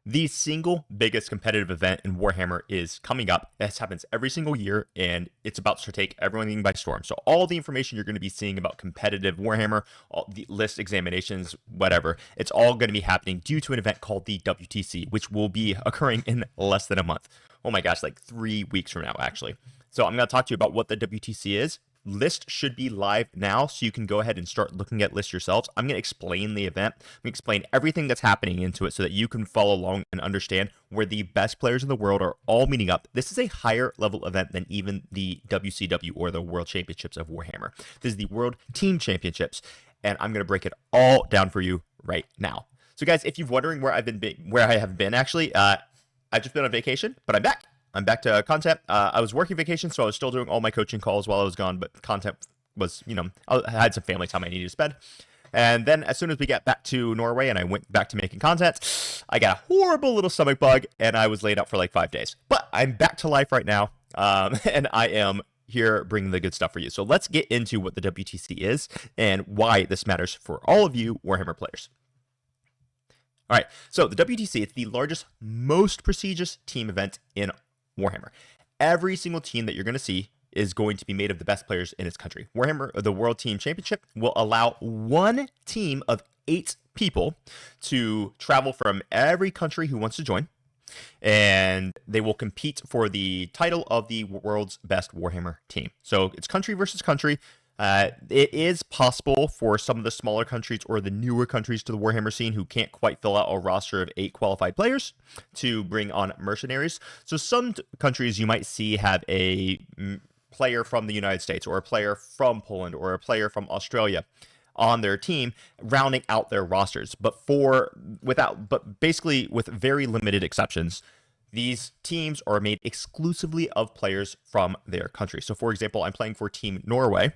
The single biggest competitive event in Warhammer is coming up. This happens every single year, and it's about to take everything by storm. So all the information you're going to be seeing about competitive Warhammer, all the list examinations, whatever, it's all going to be happening due to an event called the WTC, which will be occurring in less than a month. Oh my gosh, like 3 weeks from now, actually. So I'm going to talk to you about what the WTC is. List should be live now, so you can go ahead and start looking at lists yourselves. I'm going to explain the event. I'm going to explain everything that's happening into it so that you can follow along and understand where the best players in the world are all meeting up. This is a higher level event than even the WCW or the World Championships of Warhammer. This is the World Team Championships, and I'm going to break it all down for you right now. So guys, if you're wondering where I have been, actually, I've just been on vacation, but I'm back. I'm back to content. I was working vacation, so I was still doing all my coaching calls while I was gone, but content was, I had some family time I needed to spend. And then as soon as we got back to Norway and I went back to making content, I got a horrible little stomach bug and I was laid out for like 5 days. But I'm back to life right now, and I am here bringing the good stuff for you. So let's get into what the WTC is and why this matters for all of you Warhammer players. All right, so the WTC, it's the largest, most prestigious team event in Warhammer. Every single team that you're going to see is going to be made of the best players in its country. Warhammer, the World Team Championship, will allow one team of 8 people to travel from every country who wants to join, and they will compete for the title of the world's best Warhammer team. So it's country versus country. It is possible for some of the smaller countries or the newer countries to the Warhammer scene who can't quite fill out a roster of 8 qualified players to bring on mercenaries. So some countries you might see have a player from the United States or a player from Poland or a player from Australia on their team, rounding out their rosters. But basically with very limited exceptions, these teams are made exclusively of players from their country. So for example, I'm playing for Team Norway.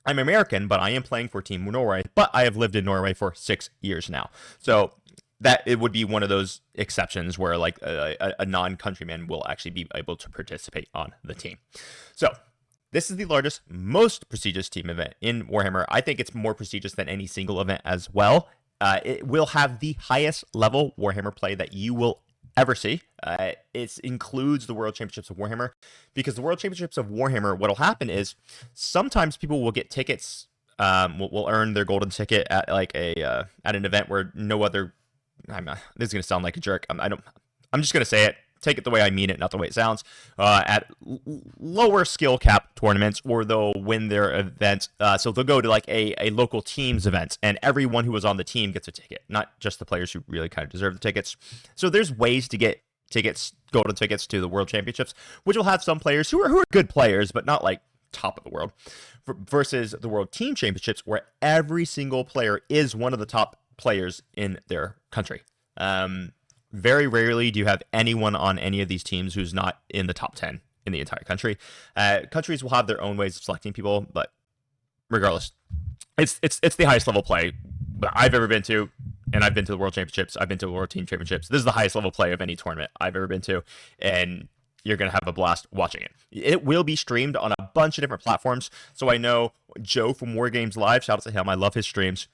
I'm American, but I am playing for Team Norway, but I have lived in Norway for 6 years now. So that it would be one of those exceptions where like a non-countryman will actually be able to participate on the team. So this is the largest, most prestigious team event in Warhammer. I think it's more prestigious than any single event as well. It will have the highest level Warhammer play that you will ever see. It includes the World Championships of Warhammer, because the World Championships of Warhammer, what'll happen is sometimes people will get tickets, will earn their golden ticket at like at an event where no other. This is gonna sound like a jerk. I'm just gonna say it. Take it the way I mean it, not the way it sounds. At lower skill cap tournaments, or they'll win their event. So they'll go to like a local team's event, and everyone who was on the team gets a ticket, not just the players who really kind of deserve the tickets. So there's ways to get tickets, golden tickets to the World Championships, which will have some players who are good players, but not like top of the world, versus the World Team Championships, where every single player is one of the top players in their country. Very rarely do you have anyone on any of these teams who's not in the top 10 in the entire country. Countries will have their own ways of selecting people, but regardless, it's the highest level play that I've ever been to, and I've been to the World Championships. I've been to the World Team Championships. This is the highest level play of any tournament I've ever been to, and you're going to have a blast watching it. It will be streamed on a bunch of different platforms. So I know Joe from War Games Live, shout out to him. I love his streams.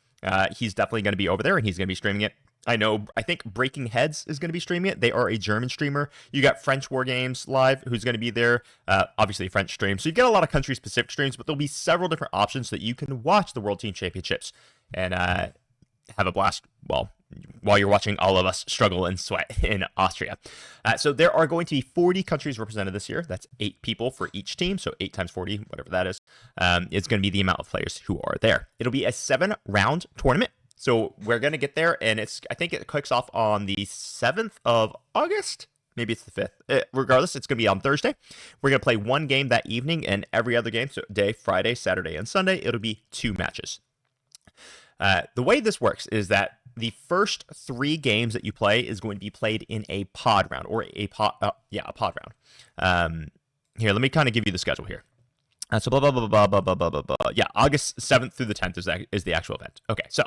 He's definitely going to be over there, and he's going to be streaming it. I think Breaking Heads is going to be streaming it. They are a German streamer. You got French War Games Live, who's going to be there. Obviously, French stream. So you get a lot of country-specific streams, but there'll be several different options so that you can watch the World Team Championships and have a blast, while you're watching all of us struggle and sweat in Austria. So there are going to be 40 countries represented this year. That's 8 people for each team. So 8 times 40, whatever that is. It's going to be the amount of players who are there. It'll be a 7-round tournament. So we're going to get there, and I think it kicks off on the 7th of August. Maybe it's the 5th. Regardless, it's going to be on Thursday. We're going to play one game that evening, and every other game, so day, Friday, Saturday, and Sunday, it'll be 2 matches. The way this works is that the first 3 games that you play is going to be played in a pod round, or a pod round. Here, let me kind of give you the schedule here. So blah, blah, blah, blah, blah, blah, blah, blah, blah. Yeah, August 7th through the 10th is the actual event. Okay, so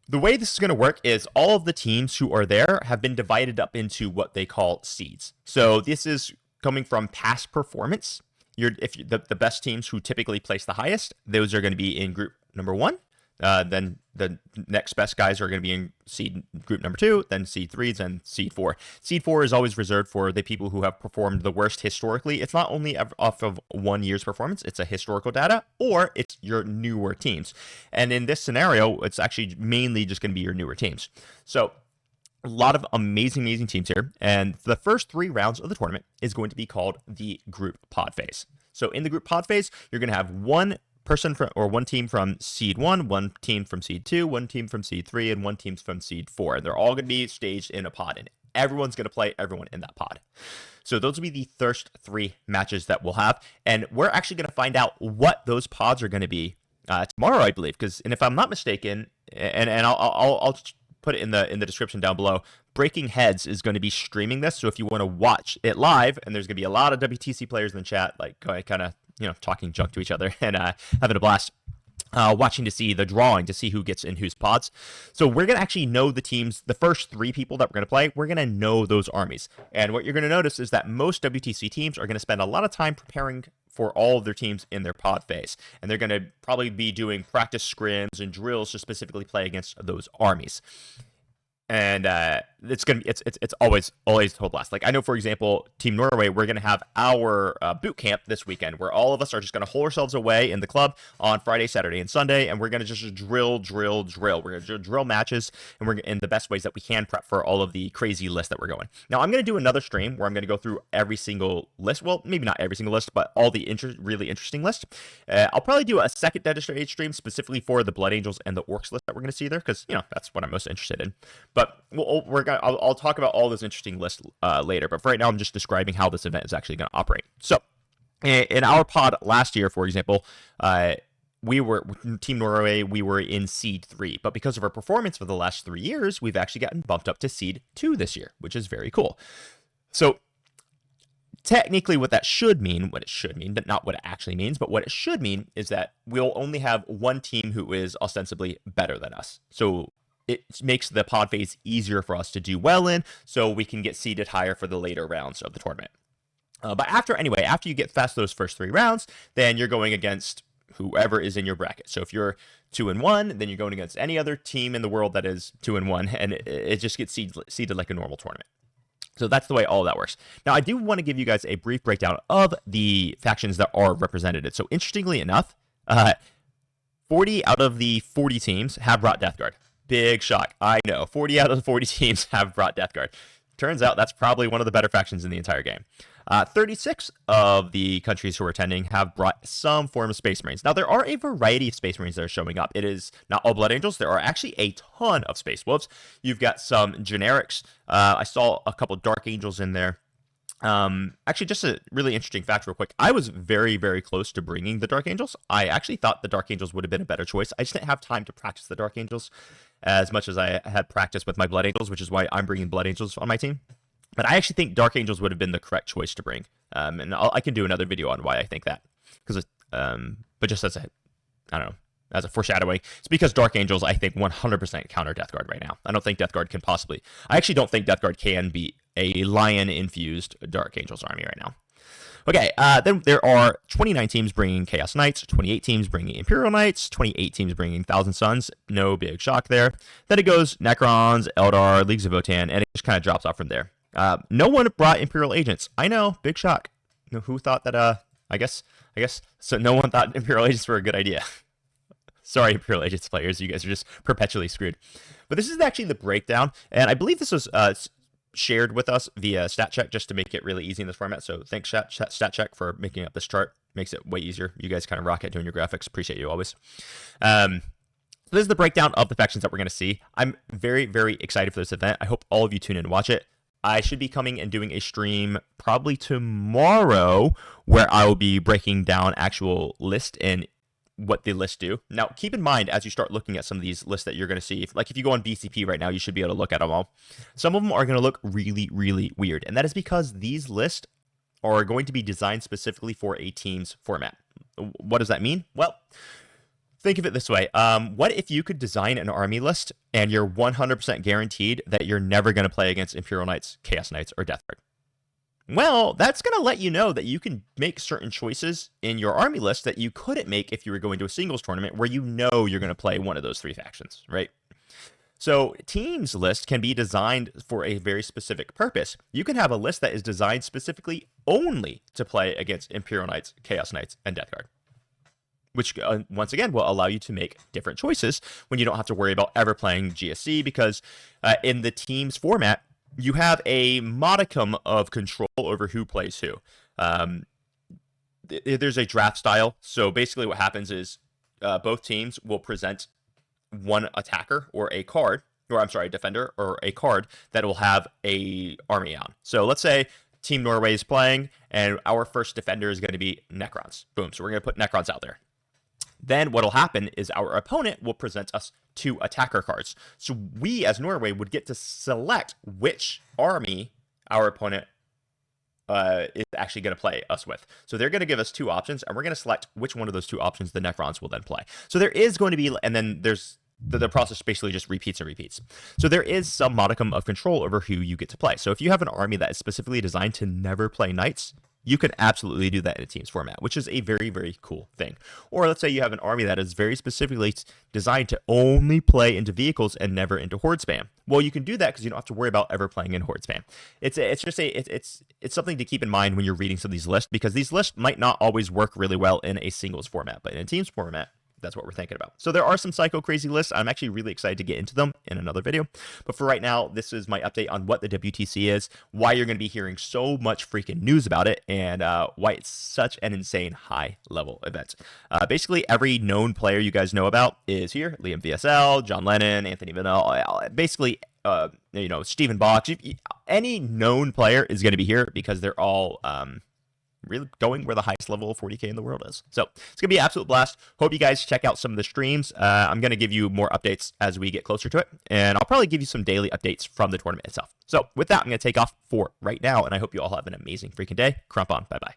the way this is going to work is all of the teams who are there have been divided up into what they call seeds. So this is coming from past performance. The best teams who typically place the highest, those are going to be in group number 1. Then the next best guys are going to be in seed group number 2, then seed 3, then seed 4. Seed 4 is always reserved for the people who have performed the worst historically. It's not only off of 1 year's performance, it's a historical data, or it's your newer teams. And in this scenario, it's actually mainly just going to be your newer teams. So a lot of amazing teams here. And the first 3 rounds of the tournament is going to be called the group pod phase. So in the group pod phase, you're going to have one team from seed 1, one team from seed 2, one team from seed 3, and one team from seed 4. They're all going to be staged in a pod, and everyone's going to play everyone in that pod. So those will be the first 3 matches that we'll have, and we're actually going to find out what those pods are going to be tomorrow, I believe. And if I'm not mistaken, and I'll put it in the description down below, Breaking Heads is going to be streaming this. So if you want to watch it live, and there's going to be a lot of WTC players in the chat, like kind of talking junk to each other and having a blast, watching to see the drawing, to see who gets in whose pods. So we're going to actually know the teams, the first 3 people that we're going to play, we're going to know those armies. And what you're going to notice is that most WTC teams are going to spend a lot of time preparing for all of their teams in their pod phase. And they're going to probably be doing practice scrims and drills to specifically play against those armies. And it's always total blast. Like, I know, for example, Team Norway, we're going to have our boot camp this weekend, where all of us are just going to hole ourselves away in the club on Friday, Saturday, and Sunday, and we're going to just drill. We're going to drill matches, and we're in the best ways that we can prep for all of the crazy lists that we're going. Now, I'm going to do another stream where I'm going to go through every single list. Well, maybe not every single list, but all the really interesting lists. I'll probably do a second dedicated stream specifically for the Blood Angels and the Orcs list that we're going to see there, because that's what I'm most interested in. But I'll talk about all those interesting lists later. But for right now, I'm just describing how this event is actually going to operate. So, in our pod last year, for example, we were Team Norway. We were in seed 3, but because of our performance for the last 3 years, we've actually gotten bumped up to seed 2 this year, which is very cool. So, technically, what it should mean, but not what it actually means, but what it should mean is that we'll only have one team who is ostensibly better than us. So it makes the pod phase easier for us to do well in, so we can get seeded higher for the later rounds of the tournament. But after you get past those first 3 rounds, then you're going against whoever is in your bracket. So if you're 2-1, then you're going against any other team in the world that is 2-1, and it just gets seeded like a normal tournament. So that's the way all that works. Now, I do want to give you guys a brief breakdown of the factions that are represented. So interestingly enough, 40 out of the 40 teams have brought Death Guard. Big shock. I know. 40 out of the 40 teams have brought Death Guard. Turns out that's probably one of the better factions in the entire game. 36 of the countries who are attending have brought some form of Space Marines. Now, there are a variety of Space Marines that are showing up. It is not all Blood Angels. There are actually a ton of Space Wolves. You've got some generics. I saw a couple Dark Angels in there. Actually, just a really interesting fact real quick. I was very, very close to bringing the Dark Angels. I actually thought the Dark Angels would have been a better choice. I just didn't have time to practice the Dark Angels as much as I had practice with my Blood Angels, which is why I'm bringing Blood Angels on my team. But I actually think Dark Angels would have been the correct choice to bring. And I can do another video on why I think that. But just as a foreshadowing, it's because Dark Angels, I think, 100% counter Death Guard right now. I actually don't think Death Guard can be a Lion-infused Dark Angels army right now. Okay, then there are 29 teams bringing Chaos Knights, 28 teams bringing Imperial Knights, 28 teams bringing Thousand Suns. No big shock there. Then it goes Necrons, Eldar, Leagues of Votann, and it just kind of drops off from there. No one brought Imperial Agents. I know, big shock. Who thought that, I guess, so no one thought Imperial Agents were a good idea. Sorry, Imperial Agents players, you guys are just perpetually screwed. But this is actually the breakdown, and I believe this was shared with us via StatCheck just to make it really easy in this format. So thanks, StatCheck, for making up this chart. Makes it way easier. You guys kind of rock at doing your graphics. Appreciate you always. So this is the breakdown of the factions that we're going to see. I'm very, very excited for this event. I hope all of you tune in and watch it. I should be coming and doing a stream probably tomorrow where I will be breaking down actual list and what the lists do. Now, keep in mind, as you start looking at some of these lists that you're going to see, if you go on BCP right now, you should be able to look at them all. Some of them are going to look really, really weird. And that is because these lists are going to be designed specifically for a team's format. What does that mean? Well, think of it this way. What if you could design an army list and you're 100% guaranteed that you're never going to play against Imperial Knights, Chaos Knights, or Death Guard? Well, that's going to let you know that you can make certain choices in your army list that you couldn't make if you were going to a singles tournament where you know you're going to play one of those 3 factions, right? So teams list can be designed for a very specific purpose. You can have a list that is designed specifically only to play against Imperial Knights, Chaos Knights, and Death Guard, which once again will allow you to make different choices when you don't have to worry about ever playing GSC, because in the teams format, you have a modicum of control over who plays who. There's a draft style. So basically what happens is both teams will present one attacker or a card, or I'm sorry, a defender or a card that will have a army on. So let's say Team Norway is playing and our first defender is going to be Necrons. Boom. So we're going to put Necrons out there. Then what will happen is our opponent will present us 2 attacker cards. So we, as Norway, would get to select which army our opponent is actually going to play us with. So they're going to give us 2 options, and we're going to select which one of those 2 options the Necrons will then play. So there is going to be, and then there's the process basically just repeats and repeats. So there is some modicum of control over who you get to play. So if you have an army that is specifically designed to never play knights, you can absolutely do that in a teams format, which is a very, very cool thing. Or let's say you have an army that is very specifically designed to only play into vehicles and never into horde spam. Well, you can do that because you don't have to worry about ever playing in horde spam. It's something to keep in mind when you're reading some of these lists, because these lists might not always work really well in a singles format, but in a teams format, that's what we're thinking about. So there are some psycho crazy lists. I'm actually really excited to get into them in another video. But for right now, this is my update on what the WTC is, why you're going to be hearing so much freaking news about it, and why it's such an insane high level event. Basically, every known player you guys know about is here. Liam VSL, John Lennon, Anthony Vanel, basically, Stephen Bach. Any known player is going to be here because they're all really going where the highest level of 40k in the world is. So it's gonna be an absolute blast. Hope you guys check out some of the streams. I'm gonna give you more updates as we get closer to it, and I'll probably give you some daily updates from the tournament itself. So with that, I'm gonna take off for right now, and I hope you all have an amazing freaking day. Crump on. Bye bye.